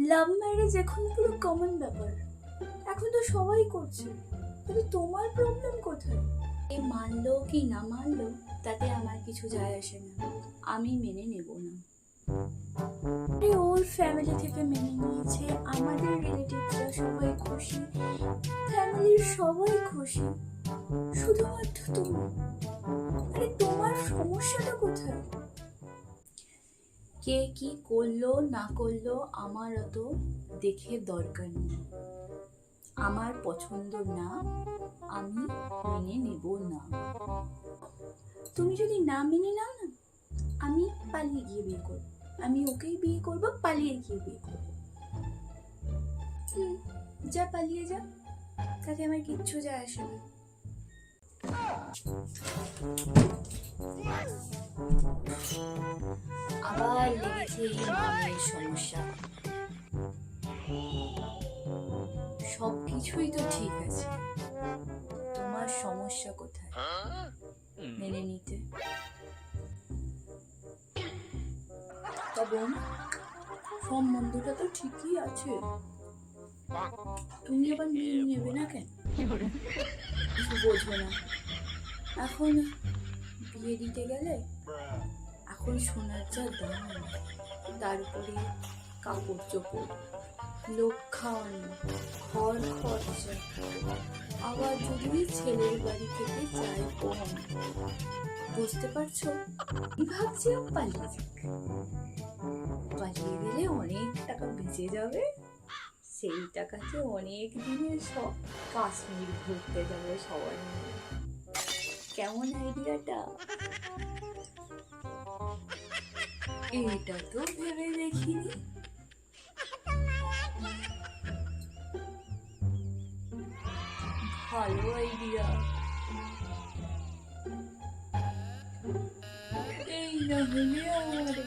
Love marriage এখন পুরো common ব্যাপার, এখন তো সবাই করছে, কিন্তু তোমার প্রবলেম কোথায়? এ মানলো কি না মানলো তাতে আমার কিছু যায় আসে না, আমি মেনে নেব না। ওর ফ্যামিলি থেকে মেনে নিয়েছে, আমাদের রিলেটিভরা সবাই খুশি, ফ্যামিলির সবাই খুশি, শুধুমাত্র তুমি। আরে তোমার সমস্যাটা কোথায়? কে কি করলো না করলো আমার অত দেখে দরকার নেই, আমার পছন্দ না, আমি মেনে নেব না। তুমি যদি না মেনে নাও না, আমি পালিয়ে গিয়ে বিয়ে করব, আমি ওকেই বিয়ে করব, পালিয়ে গিয়ে বিয়ে করব। যা পালিয়ে যা, তাতে আমার কিচ্ছু যায় আসে না। আবার লেগেছে এই মায়ের সমস্যা। সবকিছুই তো ঠিক আছে, তোমার সমস্যা কোথায় মেনে নিতে? তবে সম্বন্ধটা তো ঠিকই আছে, তুমি আবার মেনে নেবে না কেন? কিছু বোঝো না। এখন বিয়ে দিতে গেলে এখন সোনার যা দাম, তার উপরে কাপড় চোপড়, লোক খাওয়ানো, ঘর খরচা, আবার যদি ছেলের বাড়ি থেকে চাই কম, বুঝতে পারছো? ভাবছি পালিয়ে যাক, পালিয়ে গেলে অনেক টাকা বেঁচে যাবে, সেই টাকাতে অনেক দিনের সব কাশ্মীর ঘুরতে যাবে সবাই মিলে। কেমন আইডিয়াটা? এটা তো ভেবে দেখিনি। ভালো আইডিয়া। এই না হলে আমার